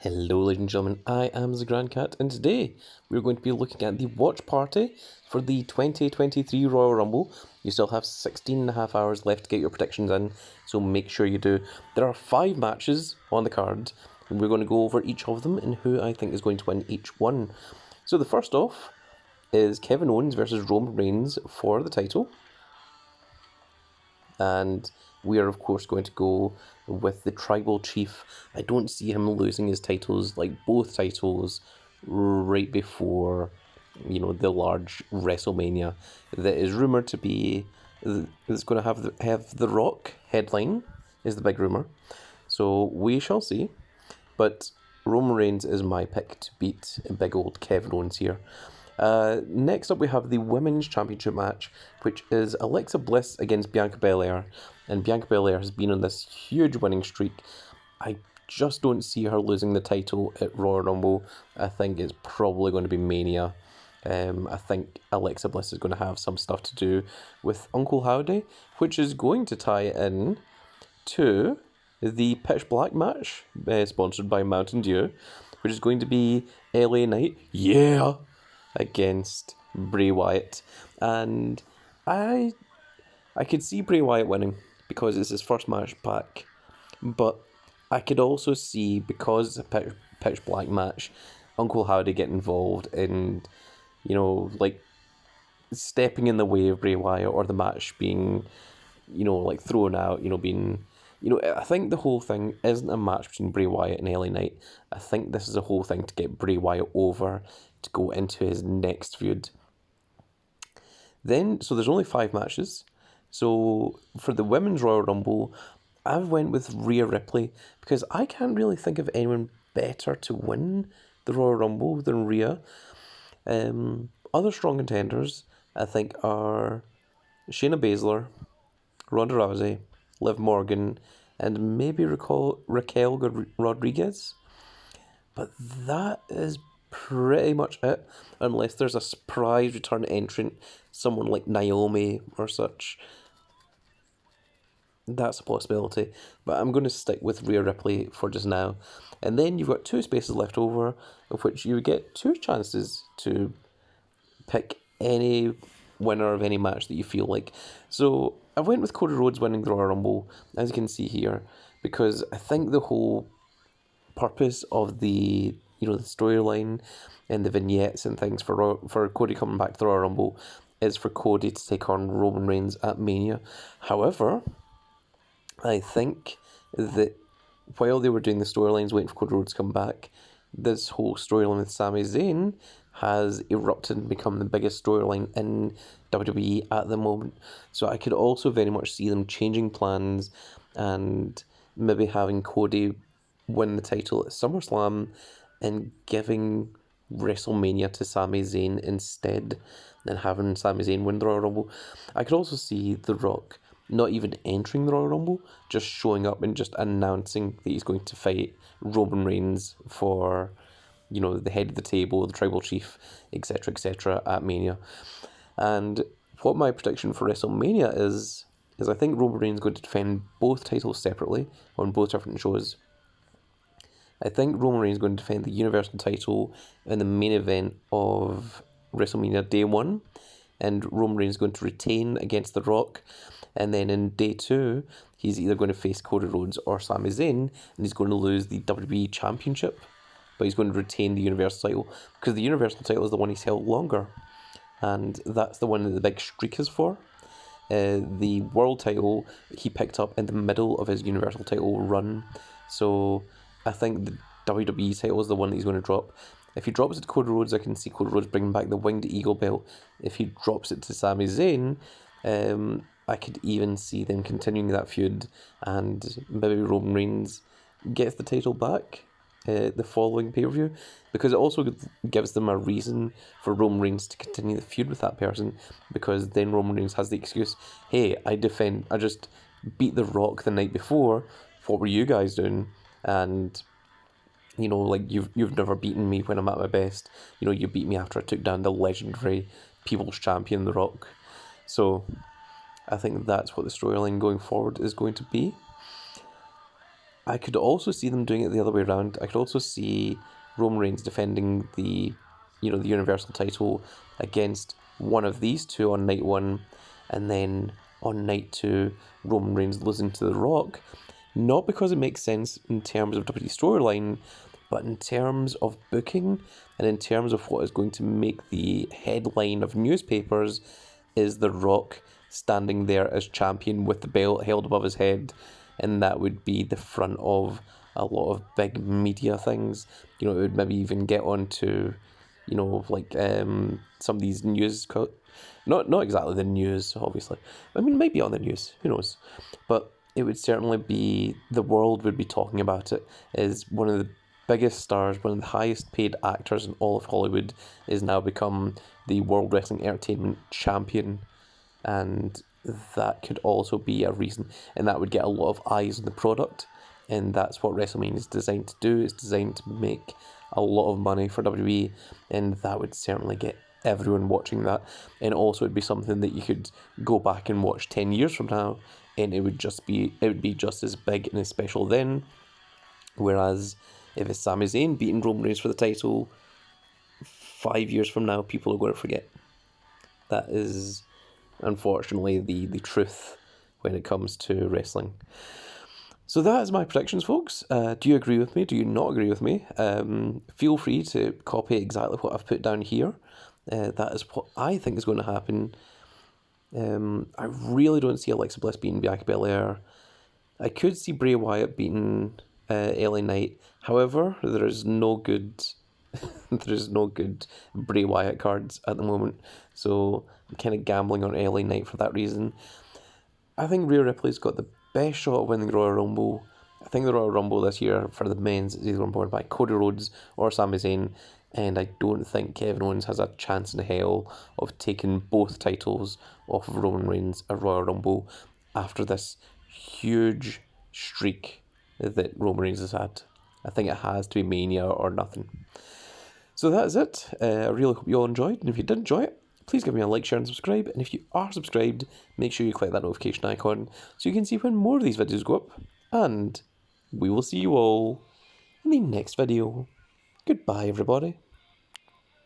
Hello, ladies and gentlemen, I am the Grand Cat, and today we're going to be looking at the watch party for the 2023 Royal Rumble. You still have 16 and a half hours left to get your predictions in, so make sure you do. There are 5 matches on the card, and we're going to go over each of them and who I think is going to win each one. So the first off is Kevin Owens versus Roman Reigns for the title. And we are, of course, going to go with the Tribal Chief. I don't see him losing his titles, like both titles, right before, the large WrestleMania that is rumoured to be, that's going to have The Rock headline, is the big rumour. So we shall see. But Roman Reigns is my pick to beat big old Kevin Owens here. Next up we have the Women's Championship match, which is Alexa Bliss against Bianca Belair. And Bianca Belair has been on this huge winning streak. I just don't see her losing the title at Royal Rumble. I think it's probably going to be Mania. I think Alexa Bliss is going to have some stuff to do with Uncle Howdy, which is going to tie in to the Pitch Black match, sponsored by Mountain Dew, which is going to be LA Knight, against Bray Wyatt. And I could see Bray Wyatt winning because it's his first match back, but I could also see, because it's a pitch black match, Uncle Howdy get involved and, stepping in the way of Bray Wyatt, or the match being, thrown out, I think the whole thing isn't a match between Bray Wyatt and LA Knight. I think this is a whole thing to get Bray Wyatt over to go into his next feud. Then, so there's only 5 matches. So for the Women's Royal Rumble, I've went with Rhea Ripley because I can't really think of anyone better to win the Royal Rumble than Rhea. Other strong contenders, I think, are Shayna Baszler, Ronda Rousey, Liv Morgan, and maybe Raquel Rodriguez. But that is pretty much it, unless there's a surprise return entrant, someone like Naomi or such. That's a possibility, but I'm going to stick with Rhea Ripley for just now. And then you've got 2 spaces left over, of which you get 2 chances to pick any winner of any match that you feel like. So I went with Cody Rhodes winning the Royal Rumble, as you can see here, because I think the whole purpose of the the storyline and the vignettes and things for Cody coming back to the Royal Rumble is for Cody to take on Roman Reigns at Mania. However, I think that while they were doing the storylines waiting for Cody Rhodes to come back, this whole storyline with Sami Zayn has erupted and become the biggest storyline in WWE at the moment. So I could also very much see them changing plans and maybe having Cody win the title at SummerSlam and giving WrestleMania to Sami Zayn instead, and having Sami Zayn win the Royal Rumble. I could also see The Rock not even entering the Royal Rumble, just showing up and just announcing that he's going to fight Roman Reigns for, the head of the table, the Tribal Chief, etc., at Mania. And what my prediction for WrestleMania is I think Roman Reigns is going to defend both titles separately on both different shows. I think Roman Reigns is going to defend the Universal title in the main event of WrestleMania Day 1, and Roman Reigns is going to retain against The Rock, and then in Day 2, he's either going to face Cody Rhodes or Sami Zayn, and he's going to lose the WWE Championship, but he's going to retain the Universal title, because the Universal title is the one he's held longer, and that's the one that the big streak is for. The World title he picked up in the middle of his Universal title run, so I think the WWE title is the one that he's going to drop. If he drops it to Cody Rhodes, I can see Cody Rhodes bringing back the Winged Eagle belt. If he drops it to Sami Zayn, I could even see them continuing that feud, and maybe Roman Reigns gets the title back the following pay-per-view, because it also gives them a reason for Roman Reigns to continue the feud with that person, because then Roman Reigns has the excuse, hey, I just beat The Rock the night before, what were you guys doing? And you've never beaten me when I'm at my best. You beat me after I took down the legendary People's Champion, The Rock. So I think that's what the storyline going forward is going to be. I could also see them doing it the other way around. I could also see Roman Reigns defending the Universal title against one of these two on night one, and then on night two, Roman Reigns losing to The Rock. Not because it makes sense in terms of WWE storyline, but in terms of booking and in terms of what is going to make the headline of newspapers is The Rock standing there as champion with the belt held above his head, and that would be the front of a lot of big media things. It would maybe even get onto, like some of these news, not exactly the news, obviously. I mean, maybe on the news, who knows? But it would certainly be, the world would be talking about it as one of the biggest stars, one of the highest paid actors in all of Hollywood, is now become the World Wrestling Entertainment Champion. And that could also be a reason, and that would get a lot of eyes on the product, and that's what WrestleMania is designed to do. It's designed to make a lot of money for WWE, and that would certainly get everyone watching that. And also it'd be something that you could go back and watch 10 years from now, and it would be just as big and as special then. Whereas if it's Sami Zayn beating Roman Reigns for the title 5 years from now, people are going to forget. That is unfortunately the truth when it comes to wrestling. So that is my predictions, folks. Do you agree with me? Do you not agree with me? Feel free to copy exactly what I've put down here. That is what I think is going to happen. I really don't see Alexa Bliss beating Bianca Belair. I could see Bray Wyatt beating LA Knight. However, there is no good Bray Wyatt cards at the moment, so I'm kind of gambling on LA Knight for that reason. I think Rhea Ripley's got the best shot of winning the Royal Rumble. I think the Royal Rumble this year for the men's is either won by Cody Rhodes or Sami Zayn, and I don't think Kevin Owens has a chance in hell of taking both titles off of Roman Reigns at Royal Rumble after this huge streak that Roman Reigns has had. I think it has to be Mania or nothing. So that is it. I really hope you all enjoyed, and if you did enjoy it, please give me a like, share and subscribe, and if you are subscribed, make sure you click that notification icon so you can see when more of these videos go up, and we will see you all in the next video. Goodbye, everybody.